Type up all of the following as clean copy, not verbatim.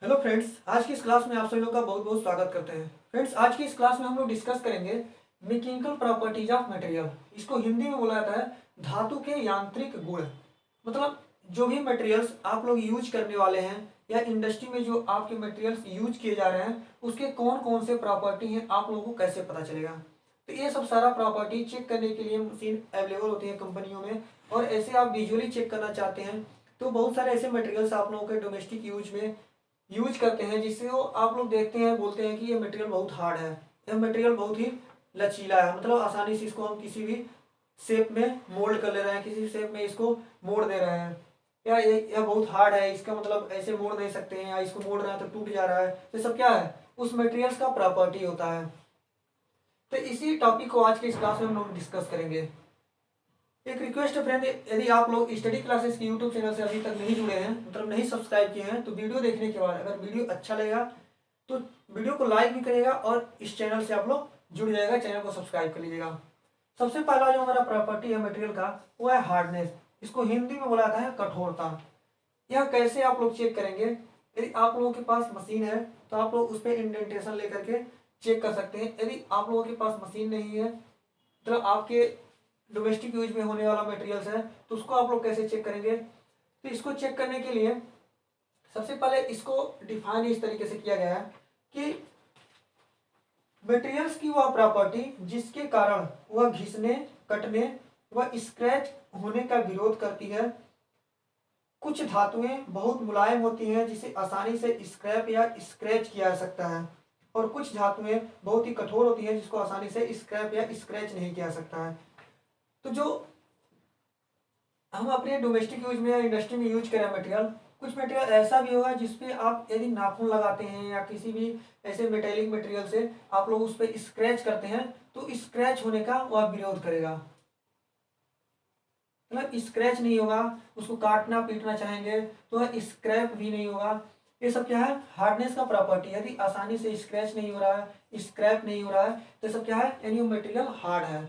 Hello friends, आज की इस क्लास में आप सभी लोग का बहुत बहुत स्वागत करते हैं। फ्रेंड्स, आज की इस क्लास में हम लोग डिस्कस करेंगे मैकेनिकल प्रॉपर्टीज ऑफ मटेरियल। इसको हिंदी में बोला जाता है धातु के यांत्रिक गुण। मतलब जो भी मटेरियल्स आप लोग यूज करने वाले हैं या इंडस्ट्री में जो आपके मटेरियल्स यूज किए जा रहे हैं उसके कौन कौन से प्रॉपर्टी हैं आप लोगों को कैसे पता चलेगा। तो ये सब सारा प्रॉपर्टी चेक करने के लिए मशीन अवेलेबल होती है कंपनियों में, और ऐसे आप विजुअली चेक करना चाहते हैं तो बहुत सारे ऐसे मटेरियल्स आप लोगों के डोमेस्टिक यूज में यूज करते हैं जिससे वो आप लोग देखते हैं, बोलते हैं कि ये मटेरियल बहुत हार्ड है, यह मटेरियल बहुत ही लचीला है। मतलब आसानी से इसको हम किसी भी शेप में मोल्ड कर ले रहे हैं, किसी शेप में इसको मोड़ दे रहे हैं। या ये यह बहुत हार्ड है, इसका मतलब ऐसे मोड़ नहीं सकते हैं, या इसको मोड़ रहे हैं तो टूट जा रहा है। तो सब क्या है, उस मटेरियल्स का प्रॉपर्टी होता है। तो इसी टॉपिक को आज के इस क्लास में हम लोग डिस्कस करेंगे। एक रिक्वेस्ट है फ्रेंड, यदि आप लोग स्टडी क्लासेस के यूट्यूब चैनल से अभी तक नहीं जुड़े हैं, मतलब नहीं सब्सक्राइब किए हैं, तो वीडियो देखने के बाद अगर वीडियो अच्छा लगेगा तो वीडियो को लाइक भी करिएगा और इस चैनल से आप लोग जुड़ जाएगा, चैनल को सब्सक्राइब कर लीजिएगा। सबसे पहला जो हमारा प्रॉपर्टी है मटेरियल का वो है हार्डनेस। इसको हिंदी में बोला जाता है कठोरता। यह कैसे आप लोग चेक करेंगे, यदि आप लोगों के पास मशीन है तो आप लोग उस पर इंडेंटेशन लेकर के चेक कर सकते हैं। यदि आप लोगों के पास मशीन नहीं है, मतलब आपके डोमेस्टिक यूज में होने वाला मटेरियल्स है, तो उसको आप लोग कैसे चेक करेंगे। तो इसको चेक करने के लिए सबसे पहले इसको डिफाइन इस तरीके से किया गया है कि मटेरियल्स की वह प्रॉपर्टी जिसके कारण वह घिसने, कटने व स्क्रैच होने का विरोध करती है। कुछ धातुएं बहुत मुलायम होती हैं जिसे आसानी से स्क्रैप या स्क्रैच किया जा सकता है, और कुछ धातुएं बहुत ही कठोर होती हैं जिसको आसानी से स्क्रैप या स्क्रैच नहीं किया जा सकता है। तो जो हम अपने डोमेस्टिक यूज में या इंडस्ट्री में यूज करें मटेरियल, कुछ मटेरियल ऐसा भी होगा जिसपे आप यदि नाखून लगाते हैं या किसी भी ऐसे मेटेलिक मटेरियल से आप लोग उस पर स्क्रैच करते हैं तो स्क्रैच होने का वह विरोध करेगा। मतलब स्क्रैच नहीं होगा, उसको काटना पीटना चाहेंगे तो वह स्क्रैप भी नहीं होगा। ये सब क्या है, हार्डनेस का प्रॉपर्टी। यदि आसानी से स्क्रैच नहीं हो रहा है, स्क्रैप नहीं हो रहा है, तो सब क्या है, यानी मटेरियल हार्ड है।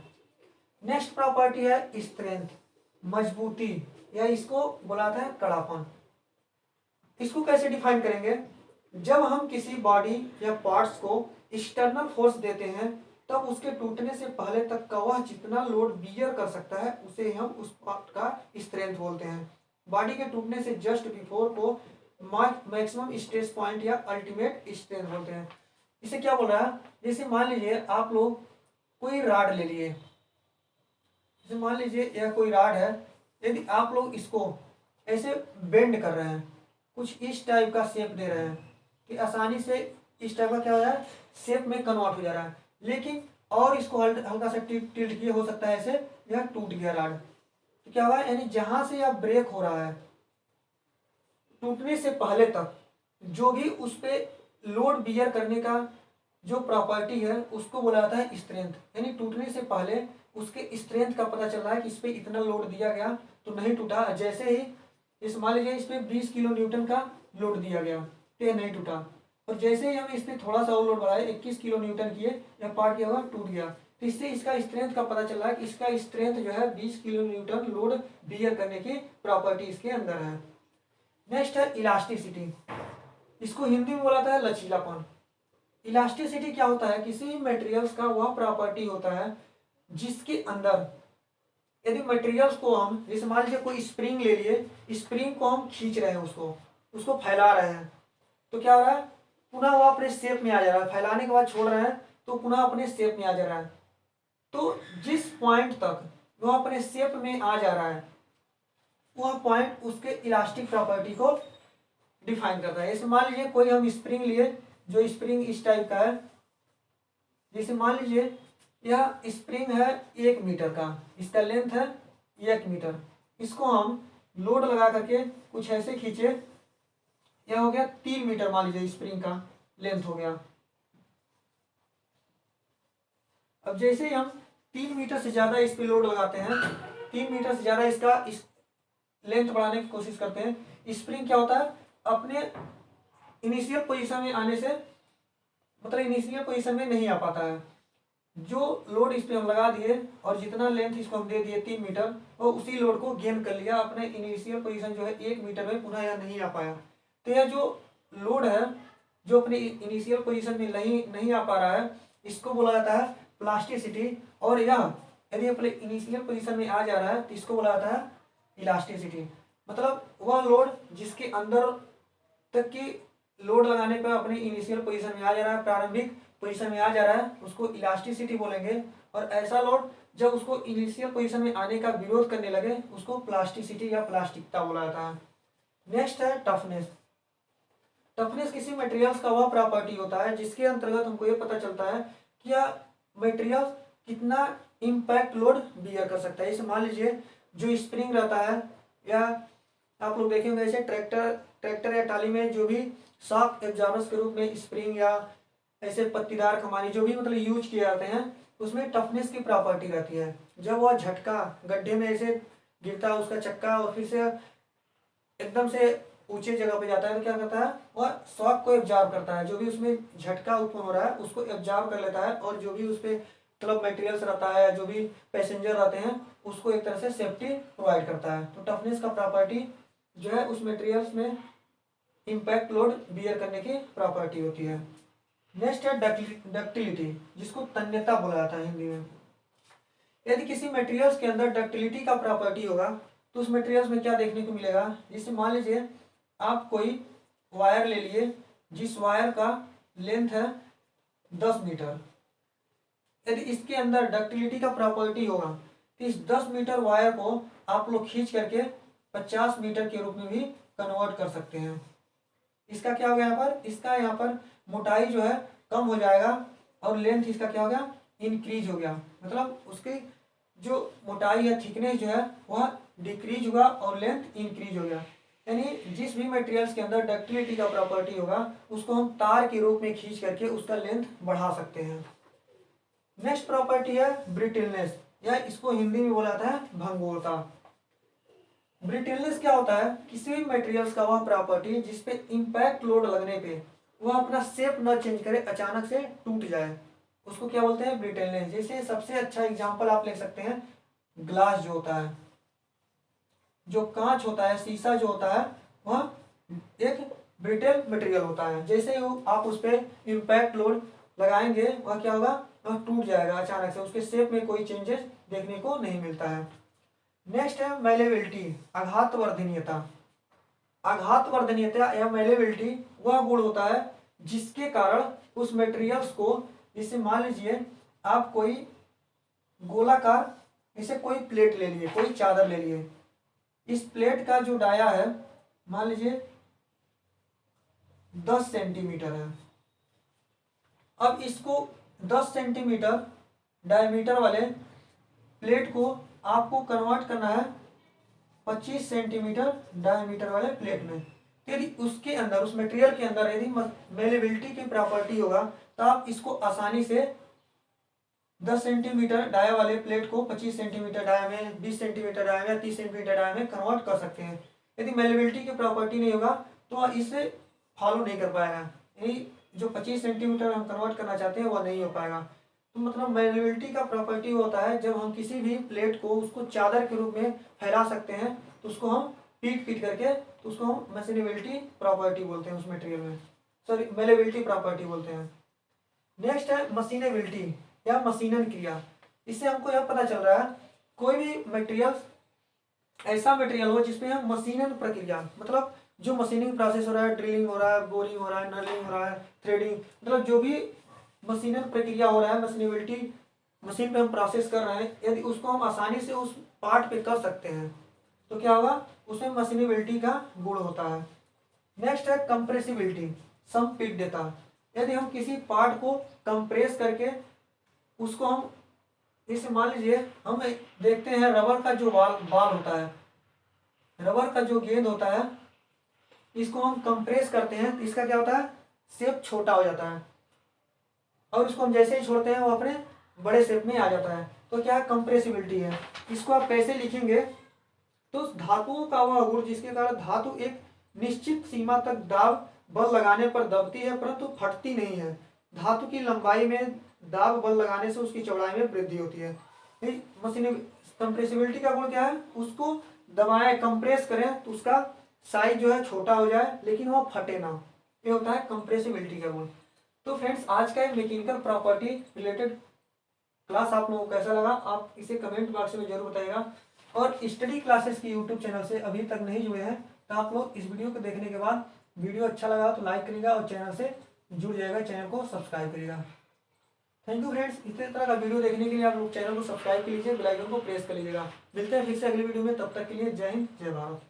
नेक्स्ट प्रॉपर्टी है स्ट्रेंथ, मजबूती, या इसको बुलाता है कड़ापन। इसको कैसे डिफाइन करेंगे, जब हम किसी बॉडी या पार्ट्स को एक्सटर्नल फोर्स देते हैं तब उसके टूटने से पहले तक का वह जितना लोड बियर कर सकता है उसे हम उस पार्ट का स्ट्रेंथ बोलते हैं। बॉडी के टूटने से जस्ट बिफोर को मैक्सिमम स्ट्रेस पॉइंट या अल्टीमेट स्ट्रेंथ बोलते हैं। इसे क्या बोल रहा है, जैसे मान लीजिए आप लोग कोई राड ले लिए, जैसे मान लीजिए यह कोई राड है, यदि आप लोग इसको ऐसे बेंड कर रहे हैं, कुछ इस टाइप का शेप दे रहे हैं कि आसानी से इस टाइप का क्या हो रहा है, शेप में कन्वर्ट हो जा रहा है, लेकिन और इसको हल्का सा टिल्ट किए हो सकता है ऐसे, यह टूट गया राड। तो क्या हुआ, यानी जहां से यह ब्रेक हो रहा है टूटने से पहले तक जो भी उस पर लोड बियर करने का जो प्रॉपर्टी है उसको बोला जाता है स्ट्रेंथ। यानी टूटने से पहले उसके स्ट्रेंथ का पता चल रहा है कि इस पर इतना लोड दिया गया तो नहीं टूटा। जैसे ही इस मान लीजिए इस पर 20 किलो न्यूटन का लोड दिया गया तो यह नहीं टूटा, और जैसे ही हम इस पर थोड़ा सा और लोड बढ़ाए 21 किलो न्यूटन किए, यह पार्ट क्या हुआ, टूट गया। तो इससे इसका स्ट्रेंथ का पता चल रहा है कि इसका स्ट्रेंथ जो है 20 किलो न्यूटन लोड बियर करने की प्रॉपर्टी इसके अंदर है। नेक्स्ट है इलास्टिसिटी। इसको हिंदी में बोला जाता है लचीलापन। इलास्टिसिटी क्या होता है, किसी भी मटेरियल्स का वह प्रॉपर्टी होता है जिसके अंदर यदि मटेरियल्स को हम, जैसे मान लीजिए कोई स्प्रिंग ले लिए, स्प्रिंग को हम खींच रहे हैं, उसको उसको फैला रहे हैं, तो क्या हो रहा है, पुनः वह अपने शेप में आ जा रहा है। फैलाने के बाद छोड़ रहे हैं तो पुनः अपने शेप में आ जा रहा है। तो जिस पॉइंट तक वह अपने शेप में आ जा रहा है वह पॉइंट उसके इलास्टिक प्रॉपर्टी को डिफाइन करता है। जैसे मान लीजिए कोई हम स्प्रिंग लिए, जो स्प्रिंग इस टाइप का है, जैसे मान लीजिए यह स्प्रिंग है 1 मीटर का, इसका लेंथ है 1 मीटर, इसको हम लोड लगा करके कुछ ऐसे खींचे, यह हो गया 3 मीटर, मान लीजिए स्प्रिंग का लेंथ हो गया। अब जैसे ही हम 3 मीटर से ज्यादा इस पे लोड लगाते हैं, 3 मीटर से ज्यादा इसका इस लेंथ बढ़ाने की कोशिश करते हैं, स्प्रिंग क्या होता है, अपने इनिशियल पोजीशन में आने से, मतलब इनिशियल पोजीशन में नहीं आ पाता है। जो लोड इस पे हम लगा दिए और जितना लेंथ इसको हम दे दिए 3 मीटर, और उसी लोड को गेन कर लिया, अपने इनिशियल पोजीशन जो है 1 मीटर में पुनः यह नहीं आ पाया। तो यह जो लोड है जो अपनी इनिशियल पोजीशन में नहीं आ पा रहा है, इसको बोला जाता है प्लास्टिसिटी। और यह यदि अपने इनिशियल पोजीशन में आ जा रहा है तो इसको बोला जाता है इलास्टिसिटी। मतलब वह लोड जिसके अंदर तक की लोड लगाने पर अपनी इनिशियल पोजीशन में आ जा रहा है, प्रारंभिक पोजीशन में आ जा रहा है, उसको इलास्टिसिटी बोलेंगे। और ऐसा लोड जब उसको इनिशियल पोजीशन में आने का विरोध करने लगे उसको प्लास्टिसिटी या प्लास्टिकता बोला जाता है। नेक्स्ट है टफनेस। टफनेस किसी मटेरियल्स का वह प्रॉपर्टी होता है जिसके अंतर्गत हमको ये पता चलता है कि यह मटेरियल कितना इम्पैक्ट लोड बियर कर सकता है। जैसे मान लीजिए जो स्प्रिंग रहता है, या आप लोग देखे होंगे ऐसे ट्रैक्टर या टाली में जो भी शॉक एब्जॉर्बर्स के रूप में स्प्रिंग या ऐसे पत्तीदार कमानी जो भी मतलब यूज किए जाते हैं, उसमें टफनेस की प्रॉपर्टी रहती है। जब वह झटका गड्ढे में ऐसे गिरता है उसका चक्का और फिर से एकदम से ऊंचे जगह पे जाता है तो क्या करता है, वह शॉक को एब्जॉर्ब करता है। जो भी उसमें झटका उत्पन्न हो रहा है उसको एब्जॉर्ब कर लेता है, और जो भी उस पर मतलब मटेरियल्स रहता है, जो भी पैसेंजर रहते हैं, उसको एक तरह से सेफ्टी प्रोवाइड करता है। तो टफनेस का प्रॉपर्टी जो है उस मटेरियल्स में इम्पैक्ट लोड बियर करने की प्रॉपर्टी होती है। नेक्स्ट है डक्टिलिटी, जिसको तन्यता बोला जाता है हिंदी में। यदि किसी मटेरियल्स के अंदर डक्टिलिटी का प्रॉपर्टी होगा तो उस मटेरियल्स में क्या देखने को मिलेगा, जैसे मान लीजिए आप कोई वायर ले लिए जिस वायर का लेंथ है 10 मीटर। यदि इसके अंदर डक्टिलिटी का प्रॉपर्टी होगा तो इस 10 मीटर वायर को आप लोग खींच करके 50 मीटर के रूप में भी कन्वर्ट कर सकते हैं। इसका क्या हो गया यहाँ पर, इसका यहाँ पर मोटाई जो है कम हो जाएगा और लेंथ इसका क्या हो गया, इंक्रीज हो गया। मतलब उसकी जो मोटाई या थिकनेस जो है वह डिक्रीज हुआ और लेंथ इंक्रीज हो गया। यानी जिस भी मटेरियल्स के अंदर डक्टिलिटी का प्रॉपर्टी होगा उसको हम तार के रूप में खींच करके उसका लेंथ बढ़ा सकते हैं। नेक्स्ट प्रॉपर्टी है ब्रिटलनेस, या इसको हिंदी में बोला जाता है भंगुरता। ब्रिटलनेस क्या होता है, किसी भी मटेरियल्स का वह प्रॉपर्टी जिसपे इंपैक्ट लोड लगने पे वह अपना शेप न चेंज करे, अचानक से टूट जाए, उसको क्या बोलते हैं, ब्रिटलनेस। जैसे सबसे अच्छा एग्जांपल आप ले सकते हैं, ग्लास जो होता है, जो कांच होता है, शीशा जो होता है, वह एक ब्रिटल मटेरियल होता है। जैसे ही आप उस पर इम्पैक्ट लोड लगाएंगे वह क्या होगा, वह टूट जाएगा अचानक से, उसके शेप में कोई चेंजेस देखने को नहीं मिलता है। नेक्स्ट है मैलेबिलिटी, आघातवर्धनीयता। आघातवर्धनीयता या मैलेबिलिटी वह गुण होता है जिसके कारण उस मटेरियल्स को, जैसे मान लीजिए आप कोई गोलाकार जैसे कोई प्लेट ले लिए, कोई चादर ले लिए, इस प्लेट का जो डाया है मान लीजिए 10 सेंटीमीटर है। अब इसको 10 सेंटीमीटर डायमीटर वाले प्लेट को आपको कन्वर्ट करना है 25 सेंटीमीटर डायमीटर वाले प्लेट में। यदि उसके अंदर, उस मटेरियल के अंदर यदि मेलेबिलिटी की प्रॉपर्टी होगा तो आप इसको आसानी से 10 सेंटीमीटर डाया वाले प्लेट को 25 सेंटीमीटर डाया में, 20 सेंटीमीटर डाया में, 30 सेंटीमीटर डाया में कन्वर्ट कर सकते हैं। यदि मेलेबिलिटी की प्रॉपर्टी नहीं होगा तो इसे फॉलो नहीं कर पाएगा, यही जो 25 सेंटीमीटर हम कन्वर्ट करना चाहते हैं वह नहीं हो पाएगा। तो मतलब मेलेबिलिटी का प्रॉपर्टी होता है जब हम किसी भी प्लेट को उसको चादर के रूप में फैला सकते हैं तो उसको हम पीट करके, तो उसको हम मेसिनेबिलिटी प्रॉपर्टी बोलते हैं, उस मटेरियल में, सॉरी मेलेबिलिटी प्रॉपर्टी बोलते हैं। नेक्स्ट है मशीनेबिलिटी या मशीनन क्रिया। इससे हमको यह पता चल रहा है कोई भी मटेरियल ऐसा मटेरियल हो जिसमें हम मशीनन प्रक्रिया, मतलब जो मशीनिंग प्रोसेस हो रहा है, ड्रिलिंग हो रहा है, बोरिंग हो रहा है, नलिंग हो रहा है, थ्रेडिंग, मतलब जो भी मशीनन प्रक्रिया हो रहा है, मशीनेबिलिटी मशीन पे हम प्रोसेस कर रहे हैं, यदि उसको हम आसानी से उस पार्ट पे कर सकते हैं तो क्या होगा, उसमें मशीनेबिलिटी का गुण होता है। नेक्स्ट है कंप्रेसिबिलिटी, संपीड्यता। यदि हम किसी पार्ट को कंप्रेस करके उसको हम, जैसे मान लीजिए हम देखते हैं रबर का जो बाल होता है, रबर का जो गेंद होता है, इसको हम कंप्रेस करते हैं तो इसका क्या होता है, शेप छोटा हो जाता है, और इसको हम जैसे ही छोड़ते हैं वो अपने बड़े शेप में आ जाता है। तो क्या कंप्रेसिबिलिटी है। इसको आप कैसे लिखेंगे, तो धातुओं का वह गुण जिसके कारण धातु एक निश्चित सीमा तक दाब बल लगाने पर दबती है परंतु फटती नहीं है। धातु की लंबाई में दाब बल लगाने से उसकी चौड़ाई में वृद्धि होती है। मशीन कंप्रेसिबिलिटी का गुण क्या है, उसको दबाएं, कंप्रेस करें तो उसका साइज जो है छोटा हो जाए लेकिन वह फटे ना। ये होता है कंप्रेसिबिलिटी का गुण। तो फ्रेंड्स आज का मैकेनिकल प्रॉपर्टी रिलेटेड क्लास आप लोगों को कैसा लगा आप इसे कमेंट बॉक्स में जरूर बताइएगा। और स्टडी क्लासेस की यूट्यूब चैनल से अभी तक नहीं जुड़े हैं तो आप लोग इस वीडियो को देखने के बाद वीडियो अच्छा लगा तो लाइक करिएगा और चैनल से जुड़ जाएगा, चैनल को सब्सक्राइब करिएगा। थैंक यू फ्रेंड्स, इसी तरह का वीडियो देखने के लिए आप लोग चैनल को सब्सक्राइब कर लीजिए, बेल आइकन को प्रेस कर लीजिएगा। मिलते हैं फिर से अगली वीडियो में, तब तक के लिए जय हिंद जय भारत।